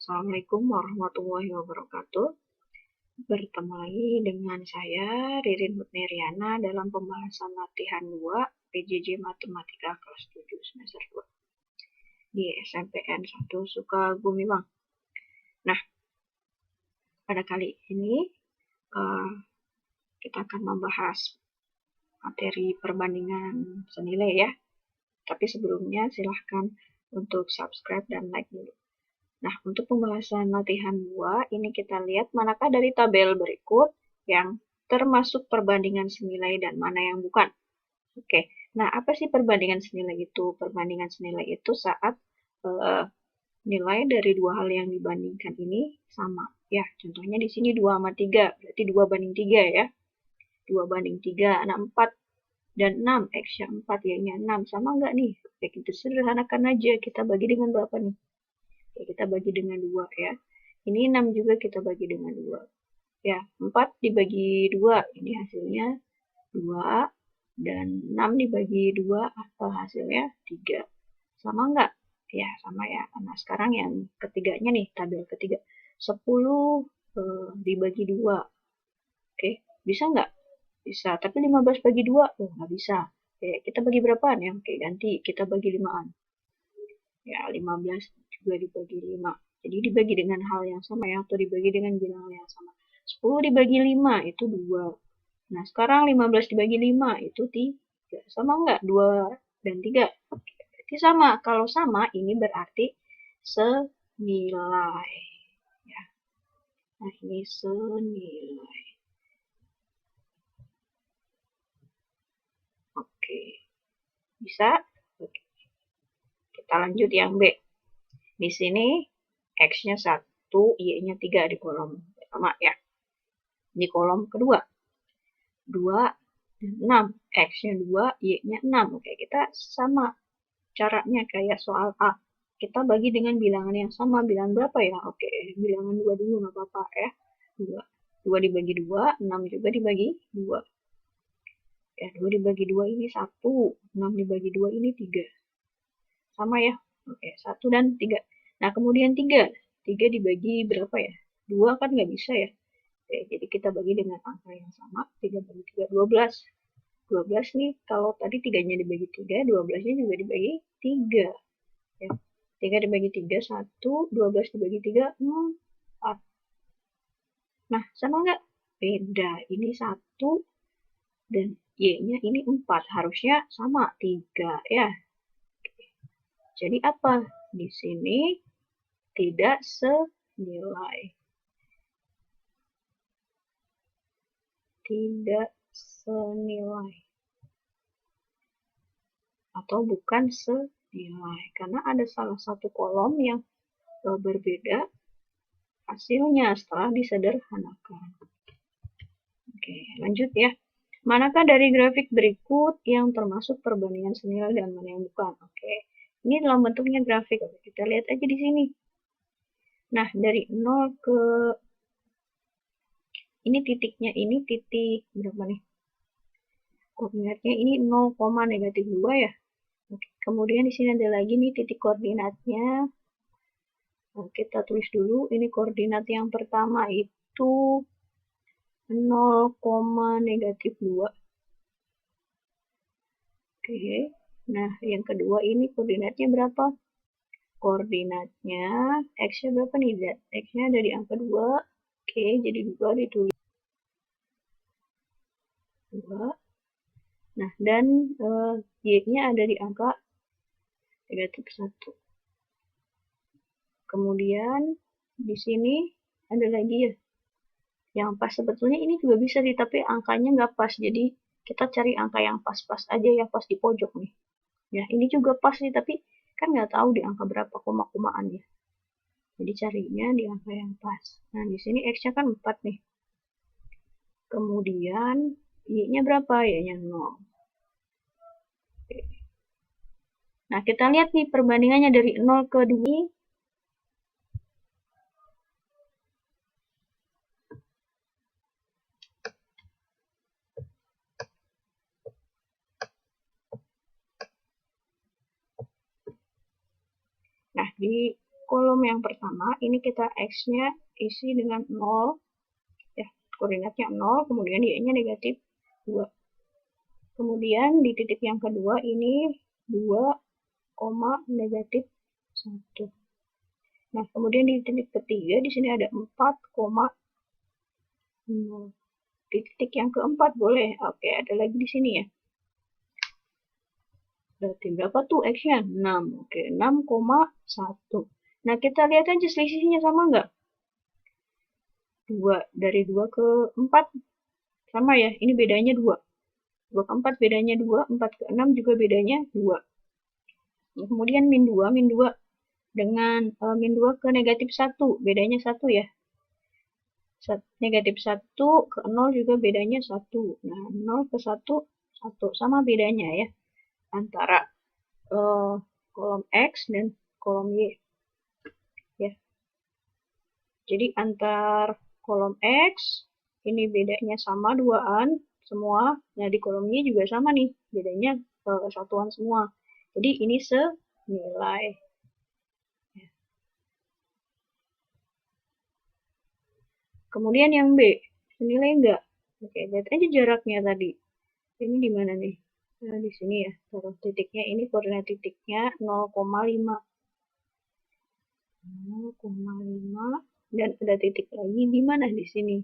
Assalamualaikum warahmatullahi wabarakatuh. Bertemu lagi dengan saya, Ririn Hutneriana, dalam pembahasan latihan 2 PJJ Matematika kelas 7 semester 2 di SMPN 1 Sukabumi Bang. Nah, pada kali ini kita akan membahas materi perbandingan senilai ya. Tapi sebelumnya silahkan untuk subscribe dan like dulu. Nah, untuk pembahasan latihan 2, ini kita lihat manakah dari tabel berikut yang termasuk perbandingan senilai dan mana yang bukan. Oke, nah apa sih perbandingan senilai itu? Perbandingan senilai itu saat nilai dari dua hal yang dibandingkan ini sama. Ya, contohnya di sini 2 sama 3, berarti 2 banding 3 ya. 2 banding 3, nah 4 dan 6, X-nya 4, Y-nya 6. Sama nggak nih? Oke, kita sederhanakan aja, kita bagi dengan berapa nih? Ya, kita bagi dengan 2 ya. Ini 6 juga kita bagi dengan 2. Ya, 4 dibagi 2, ini hasilnya 2. Dan 6 dibagi 2, hasilnya 3. Sama nggak? Ya, sama ya. Nah, sekarang yang ketiganya nih, tabel ketiga. 10 dibagi 2. Oke, bisa nggak? Bisa, tapi 15 bagi 2, oh nggak bisa. Oke, kita bagi berapaan ya? Oke, ganti, kita bagi 5-an. Ya, 15 juga dibagi 5. Jadi dibagi dengan hal yang sama ya, atau dibagi dengan bilangan yang sama. 10 dibagi 5 itu 2. Nah, sekarang 15 dibagi 5 itu 3. Sama nggak? 2 dan 3? Berarti sama. Kalau sama, ini berarti senilai. Ya. Nah, ini senilai. Oke. Bisa? Oke. Kita lanjut yang B. Di sini X-nya 1, Y-nya 3 di kolom pertama ya. Di kolom kedua, 2 dan 6. X-nya 2, Y-nya 6. Oke, kita sama caranya kayak soal A. Kita bagi dengan bilangan yang sama. Bilangan berapa ya? Oke, bilangan 2 dulu, nggak apa-apa ya. 2. 2 dibagi 2, 6 juga dibagi 2. Ya, 2 dibagi 2 ini 1. 6 dibagi 2 ini 3. Sama ya? Oke, 1 dan 3. Nah, kemudian 3. 3 dibagi berapa ya? 2 kan nggak bisa ya? Oke, jadi kita bagi dengan angka yang sama. 3 bagi 3, 12. 12 nih, kalau tadi 3-nya dibagi 3, 12-nya juga dibagi 3. Ya. 3 dibagi 3, 1. 12 dibagi 3, 4. Nah, sama nggak? Beda. Ini 1 dan Y-nya ini 4. Harusnya sama, 3 ya. Jadi apa? Di sini tidak senilai. Tidak senilai. Atau bukan senilai. Karena ada salah satu kolom yang berbeda hasilnya setelah disederhanakan. Oke, lanjut ya. Manakah dari grafik berikut yang termasuk perbandingan senilai dan mana yang bukan? Oke, ini dalam bentuknya grafik. Oke, kita lihat aja di sini. Nah, dari 0 ke ini titiknya ini titik berapa nih? Koordinatnya ini 0, negatif 2 ya. Oke, kemudian di sini ada lagi nih titik koordinatnya. Nah, kita tulis dulu, ini koordinat yang pertama itu 0, negatif 2. Oke, nah yang kedua ini koordinatnya berapa? Koordinatnya X-nya berapa nih? X-nya ada di angka 2. Oke, jadi 2 ditulis 2. Nah, dan Y-nya ada di angka negatif 1. Kemudian di sini ada lagi ya yang pas. Sebetulnya ini juga bisa sih, tapi angkanya nggak pas. Jadi kita cari angka yang pas-pas aja, yang pas di pojok nih. Ya, ini juga pas sih, tapi kan nggak tahu di angka berapa koma-komaan ya. Jadi carinya di angka yang pas. Nah, di sini X-nya kan 4 nih. Kemudian Y-nya berapa? Y-nya 0. Oke. Nah, kita lihat nih perbandingannya dari 0 ke 2. Nah, di kolom yang pertama, ini kita X-nya isi dengan 0, ya, koordinatnya 0, kemudian Y-nya negatif 2. Kemudian di titik yang kedua ini 2, negatif 1. Nah, kemudian di titik ketiga di sini ada 4,0. Di titik yang keempat boleh. Oke, ada lagi di sini ya. Berarti berapa tuh X-nya? 6. Oke, 6,1. Nah, kita lihat aja selisihnya sama nggak? 2. Dari 2 ke 4 sama ya. Ini bedanya 2. 2 ke 4 bedanya 2. 4 ke 6 juga bedanya 2. Nah, kemudian min 2. Min 2 dengan min 2 ke negatif 1. Bedanya 1 ya. Negatif 1 ke 0 juga bedanya 1. Nah, 0 ke 1, 1. Sama bedanya ya. Antara kolom X dan kolom Y. Ya. Jadi antar kolom X, ini bedanya sama 2-an semua. Nah, di kolom Y juga sama nih. Bedanya satuan semua. Jadi ini senilai. Kemudian yang B, senilai enggak? Oke, lihat aja jaraknya tadi. Ini di mana nih? Nah, di sini ya. Taruh titiknya, ini koordinat titiknya 0,5. 0,5 dan ada titik lagi di mana di sini?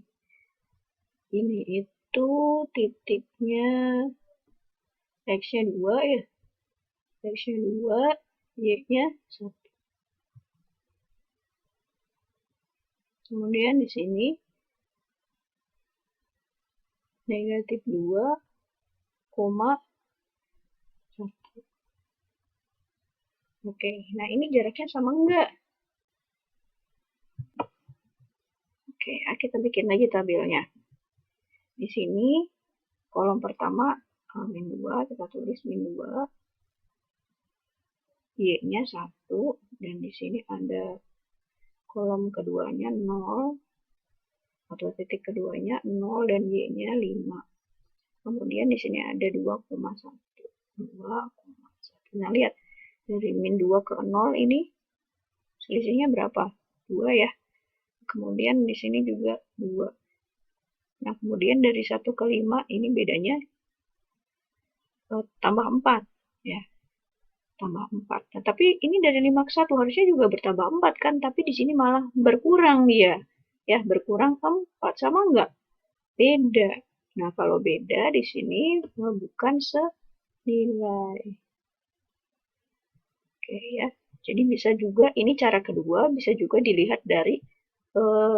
Ini itu titiknya X-nya 2 ya. X-nya 2, Y-nya 1. Kemudian di sini negatif 2,1. Oke, nah ini jaraknya sama enggak? Oke, kita bikin lagi tabelnya. Di sini kolom pertama min 2, kita tulis min 2. Y-nya 1, dan di sini ada kolom keduanya 0, atau titik keduanya 0, dan Y-nya 5. Kemudian di sini ada 2,1. 2,1. Nah, lihat. Dari min 2 ke 0 ini selisihnya berapa? 2 ya. Kemudian di sini juga 2. Nah, kemudian dari 1 ke 5 ini bedanya tambah 4. Ya. Tambah 4. Nah, tapi ini dari 5 ke 1 harusnya juga bertambah 4 kan, tapi di sini malah berkurang dia. Ya, berkurang 4 sama enggak? Beda. Nah, kalau beda di sini bukan senilai. Oke ya. Jadi bisa juga, ini cara kedua, bisa juga dilihat dari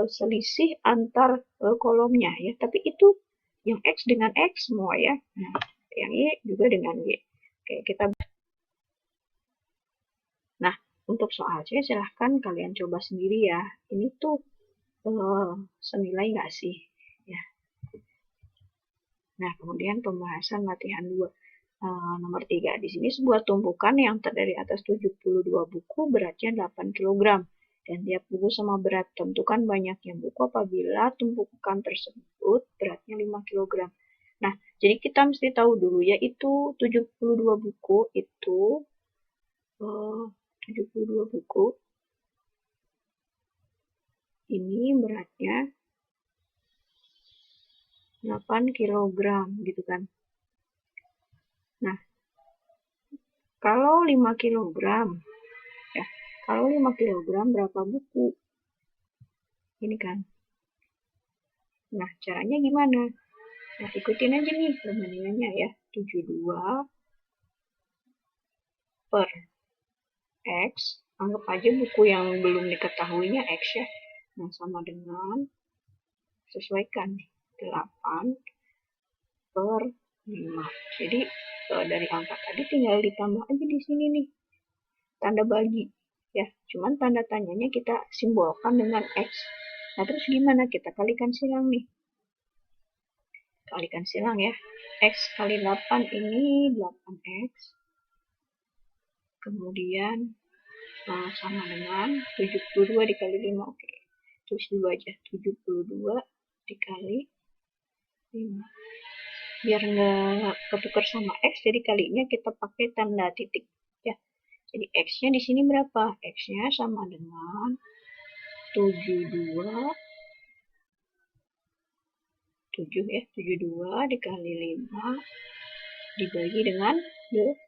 selisih antar kolomnya ya. Tapi itu yang X dengan X semua ya. Nah, yang Y juga dengan Y. Oke, kita. Nah, untuk soalnya silahkan kalian coba sendiri ya. Ini tuh senilai nggak sih? Ya. Nah, kemudian pembahasan latihan 2. Nomor 3. Di sini sebuah tumpukan yang terdiri atas 72 buku beratnya 8 kg. Dan tiap buku sama berat. Tentukan banyaknya buku apabila tumpukan tersebut beratnya 5 kg. Nah, jadi kita mesti tahu dulu yaitu 72 buku itu 72 buku ini beratnya 8 kg gitu kan. Nah, kalau 5 kg ya, kalau 5 kg berapa buku? Ini kan. Nah, caranya gimana? Nah, ikutin aja nih perbandingannya ya. 72 per X. Anggap aja buku yang belum diketahuinya X ya. Nah, sama dengan, sesuaikan 8 per 5. Jadi, dari angka tadi tinggal ditambah aja di sini nih. Tanda bagi. Ya, cuman tanda tanyanya kita simbolkan dengan X. Nah, terus gimana? Kita kalikan silang nih. Kalikan silang ya. X kali 8 ini 8X. Kemudian sama dengan 72 dikali 5. Oke. Terus 2 aja. 72 dikali 5. Biar nggak ketukar sama X, jadi kalinya kita pakai tanda titik. Ya. Jadi X-nya di sini berapa? X-nya sama dengan 72, 7 ya, 72 dikali 5 dibagi dengan 8.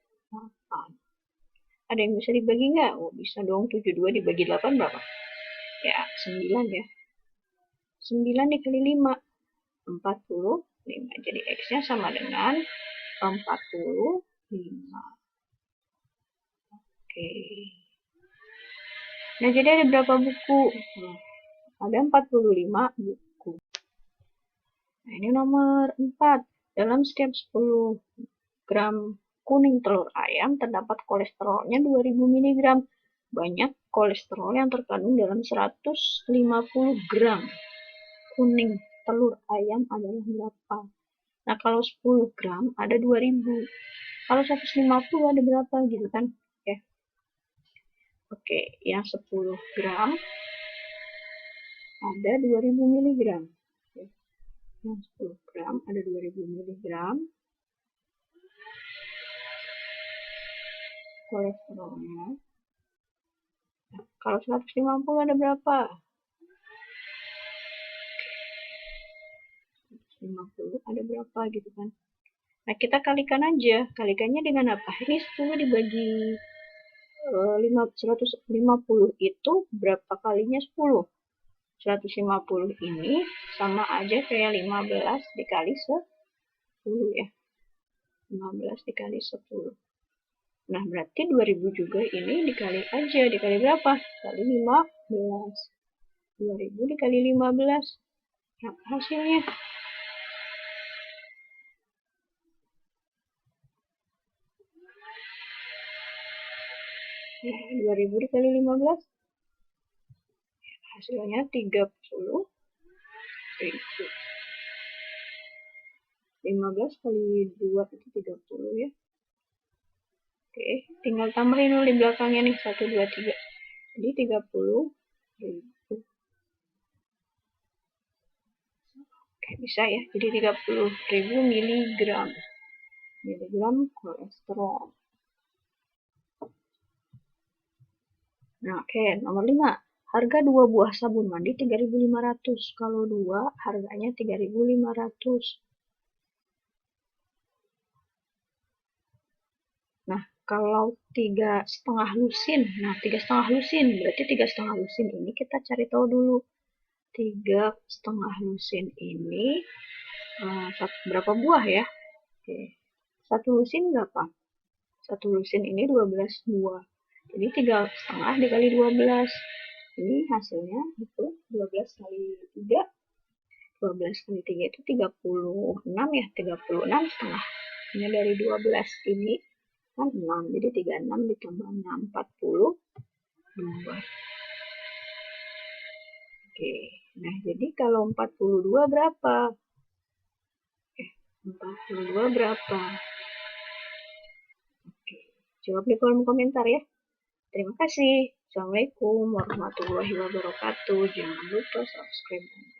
Ada yang bisa dibagi nggak? Oh, bisa dong. 72 dibagi 8 berapa? Ya, 9 ya. 9 dikali 5, 45. Jadi X-nya sama dengan 45. Oke. Nah, jadi ada berapa buku? Nah, ada 45 buku. Nah, ini nomor 4. Dalam setiap 10 gram kuning telur ayam terdapat kolesterolnya 2000 mg. Banyak kolesterol yang terkandung dalam 150 gram kuning telur ayam adalah berapa? Nah, kalau 10 gram ada 2000. Kalau 150 ada berapa gitu kan? Ya. Oke, yang 10 gram ada 2000 mg. Yang 10 gram ada 2000 mg. Kolesterolnya. Nah, kalau 150 ada berapa? 50 ada berapa gitu kan? Nah, kita kalikan aja. Kalikannya dengan apa? Ini 10 dibagi 150 itu berapa kalinya 10? 150 ini sama aja kayak 15 dikali 10 ya. 15 dikali 10. Nah, berarti 2000 juga ini dikali aja. Dikali berapa? Kali 15. 2000 dikali 15. Nah, hasilnya. Nah, 2000 dikali 15. Hasilnya 30.000. 15 kali 2 itu 30 ya. Oke, tinggal tambahin dulu di belakangnya nih, 1, 2, 3. Jadi 30.000. Oke, bisa ya. Jadi 30.000 miligram. Miligram kolesterol. Nah, oke, nomor 5. Harga 2 buah sabun mandi 3.500. Kalau 2 harganya 3.500. Nah, kalau 3,5 lusin. Nah, 3,5 lusin. Berarti 3,5 lusin ini kita cari tahu dulu. 3,5 lusin ini berapa buah ya? Oke. 1 lusin berapa? 1 lusin ini 12 buah. Jadi 3,5 dikali 12. Ini hasilnya itu 12 kali 3. 12 kali 3 itu 36 ya. 36 setengah. Ini dari 12 ini kan 6. Jadi 36 ditambah 6, 42. Oke. Nah, jadi kalau 42 berapa? 42 berapa? Oke. Jawab di kolom komentar ya. Terima kasih. Assalamualaikum warahmatullahi wabarakatuh. Jangan lupa subscribe.